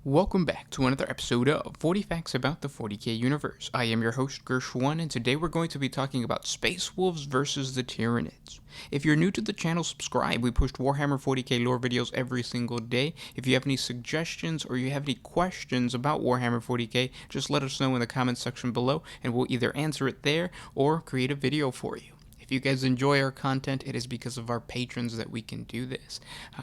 Welcome back to another episode of 40 Facts About the 40K Universe. I am your host, Gersh1, and today we're going to be talking about Space Wolves versus the Tyranids. If you're new to the channel, subscribe. We post Warhammer 40K lore videos every single day. If you have any suggestions or you have any questions about Warhammer 40K, just let us know in the comments section below, and we'll either answer it there or create a video for you. If you guys enjoy our content, it is because of our patrons that we can do this.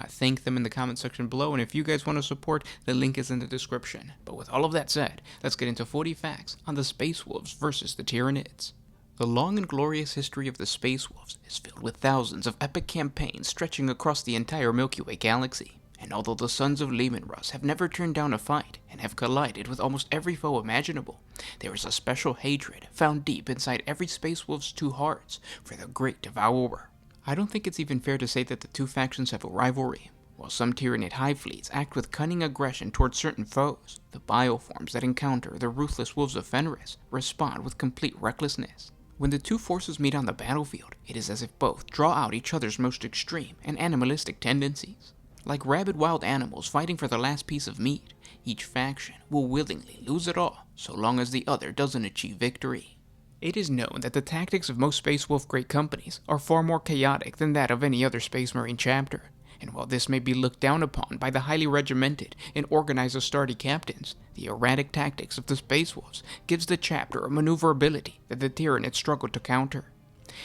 Thank them in the comment section below, and if you guys want to support, the link is in the description. But with all of that said, let's get into 40 facts on the Space Wolves versus the Tyranids. The long and glorious history of the Space Wolves is filled with thousands of epic campaigns stretching across the entire Milky Way galaxy. And although the sons of Leman Russ have never turned down a fight and have collided with almost every foe imaginable, there is a special hatred found deep inside every Space Wolf's two hearts for the Great Devourer. I don't think it's even fair to say that the two factions have a rivalry. While some Tyranid hive fleets act with cunning aggression towards certain foes, the bioforms that encounter the ruthless wolves of Fenris respond with complete recklessness. When the two forces meet on the battlefield, it is as if both draw out each other's most extreme and animalistic tendencies. Like rabid wild animals fighting for the last piece of meat, each faction will willingly lose it all so long as the other doesn't achieve victory. It is known that the tactics of most Space Wolf great companies are far more chaotic than that of any other Space Marine chapter, and while this may be looked down upon by the highly regimented and organized Astartes captains, the erratic tactics of the Space Wolves gives the chapter a maneuverability that the Tyranids struggle to counter.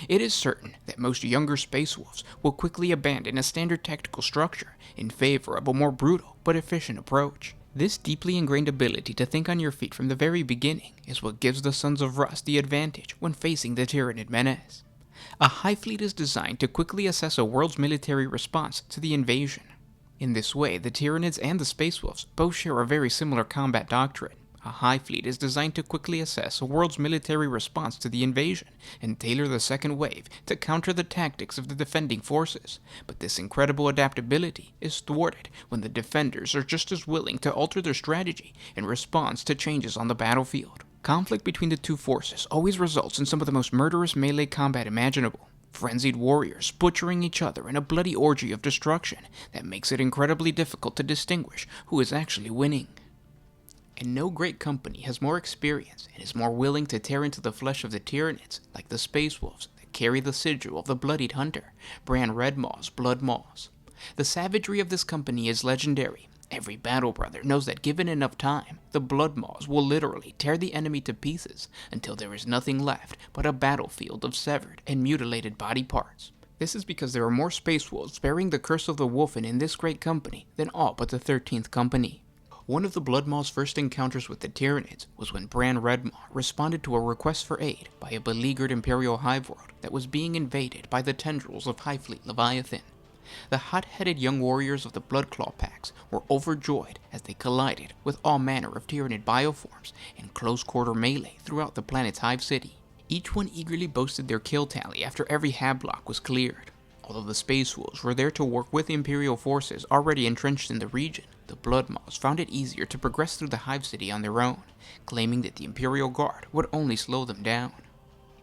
It is certain that most younger Space Wolves will quickly abandon a standard tactical structure in favor of a more brutal but efficient approach. This deeply ingrained ability to think on your feet from the very beginning is what gives the Sons of Rust the advantage when facing the Tyranid menace. A hive fleet is designed to quickly assess a world's military response to the invasion. In this way, the Tyranids and the Space Wolves both share a very similar combat doctrine. A hive fleet is designed to quickly assess a world's military response to the invasion and tailor the second wave to counter the tactics of the defending forces. But this incredible adaptability is thwarted when the defenders are just as willing to alter their strategy in response to changes on the battlefield. Conflict between the two forces always results in some of the most murderous melee combat imaginable. Frenzied warriors butchering each other in a bloody orgy of destruction that makes it incredibly difficult to distinguish who is actually winning. And no great company has more experience and is more willing to tear into the flesh of the Tyranids like the Space Wolves that carry the sigil of the Bloodied Hunter, Bran Redmaw's Blood Maws. The savagery of this company is legendary. Every battle brother knows that given enough time, the Blood Maws will literally tear the enemy to pieces until there is nothing left but a battlefield of severed and mutilated body parts. This is because there are more Space Wolves bearing the curse of the Wolfen in this great company than all but the 13th Company. One of the Blood Maw's first encounters with the Tyranids was when Bran Redmaw responded to a request for aid by a beleaguered Imperial hive world that was being invaded by the tendrils of Hive Fleet Leviathan. The hot-headed young warriors of the Bloodclaw packs were overjoyed as they collided with all manner of Tyranid bioforms in close-quarter melee throughout the planet's hive city. Each one eagerly boasted their kill tally after every hab block was cleared. Although the Space Wolves were there to work with Imperial forces already entrenched in the region, the Blood Maws found it easier to progress through the hive city on their own, claiming that the Imperial Guard would only slow them down.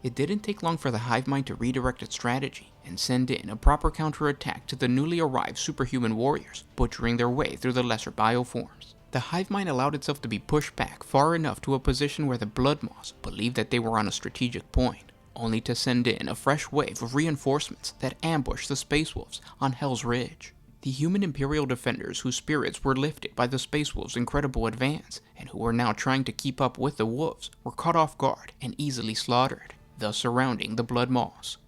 It didn't take long for the hive mind to redirect its strategy and send in a proper counterattack to the newly arrived superhuman warriors, butchering their way through the lesser bioforms. The hive mind allowed itself to be pushed back far enough to a position where the Blood Maws believed that they were on a strategic point, only to send in a fresh wave of reinforcements that ambushed the Space Wolves on Hell's Ridge. The human Imperial defenders whose spirits were lifted by the Space Wolves' incredible advance, and who were now trying to keep up with the wolves, were caught off guard and easily slaughtered, thus surrounding the Blood Maws.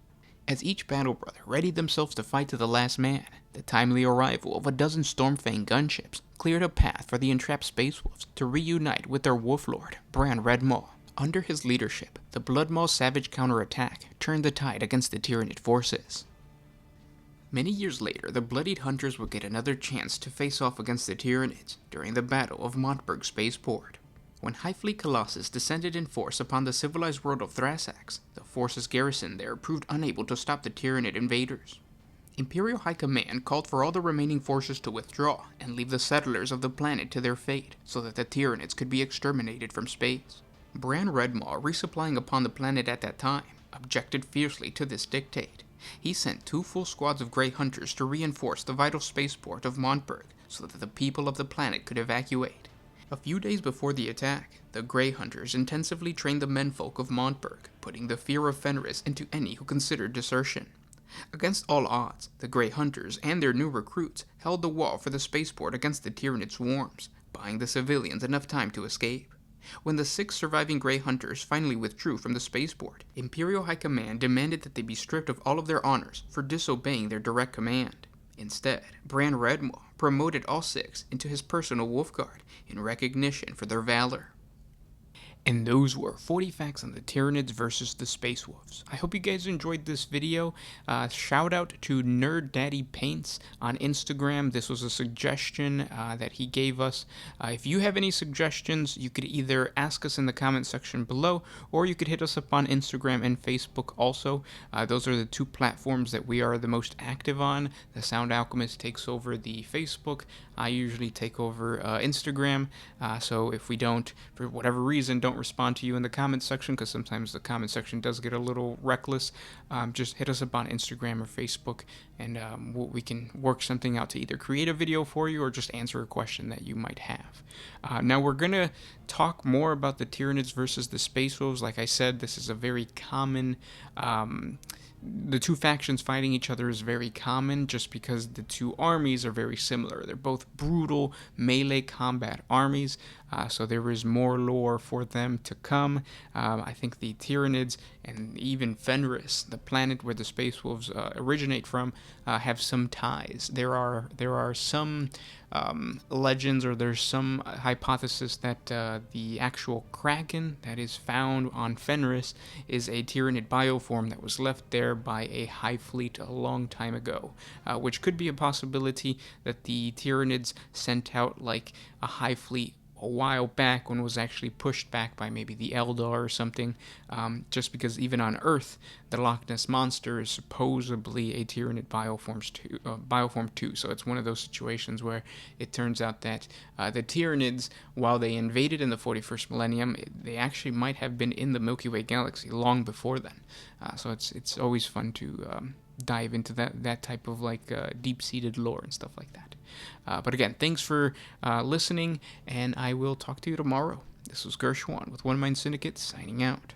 As each battle brother readied themselves to fight to the last man, the timely arrival of a dozen Stormfang gunships cleared a path for the entrapped Space Wolves to reunite with their wolf lord, Bran Redmaw. Under his leadership, the Blood Maw's savage counterattack turned the tide against the Tyranid forces. Many years later, the Bloodied Hunters would get another chance to face off against the Tyranids during the Battle of Montburg Spaceport. When Hive Fleet Colossus descended in force upon the civilized world of Thrasax, the forces garrisoned there proved unable to stop the Tyranid invaders. Imperial High Command called for all the remaining forces to withdraw and leave the settlers of the planet to their fate so that the Tyranids could be exterminated from space. Bran Redmaw, resupplying upon the planet at that time, objected fiercely to this dictate. He sent 2 full squads of Grey Hunters to reinforce the vital spaceport of Montburg so that the people of the planet could evacuate. A few days before the attack, the Grey Hunters intensively trained the menfolk of Montburg, putting the fear of Fenris into any who considered desertion. Against all odds, the Grey Hunters and their new recruits held the wall for the spaceport against the Tyranid swarms, buying the civilians enough time to escape. When the 6 surviving Grey Hunters finally withdrew from the spaceport, Imperial High Command demanded that they be stripped of all of their honors for disobeying their direct command. Instead, Bran Redmaw promoted all 6 into his personal wolf guard in recognition for their valor. And those were 40 facts on the Tyranids versus the Space Wolves. I hope you guys enjoyed this video. Shout out to Nerd Daddy Paints on Instagram. This was a suggestion that he gave us. If you have any suggestions, you could either ask us in the comment section below, or you could hit us up on Instagram and Facebook also. Those are the 2 platforms that we are the most active on. The Sound Alchemist takes over the Facebook. I usually take over Instagram. So if we don't, for whatever reason, don't respond to you in the comment section, because sometimes the comment section does get a little reckless, just hit us up on Instagram or Facebook, and we can work something out to either create a video for you or just answer a question that you might have. Now we're going to talk more about the Tyranids versus the Space Wolves. Like I said, this is a very common... the 2 factions fighting each other is very common just because the 2 armies are very similar. They're both brutal melee combat armies, so there is more lore for them to come. I think the Tyranids and even Fenris, the planet where the Space Wolves originate from, have some ties. There are some legends, or there's some hypothesis that the actual Kraken that is found on Fenris is a Tyranid bioform that was left there by a Hive fleet a long time ago, which could be a possibility that the Tyranids sent out like a Hive fleet a while back when it was actually pushed back by maybe the Eldar or something, just because even on Earth, the Loch Ness Monster is supposedly a Tyranid bioform too, so it's one of those situations where it turns out that the Tyranids, while they invaded in the 41st millennium, they actually might have been in the Milky Way galaxy long before then, so it's always fun to dive into that type of like deep-seated lore and stuff like that. But again, thanks for listening, and I will talk to you tomorrow. This was Gershwan with One Mind Syndicate signing out.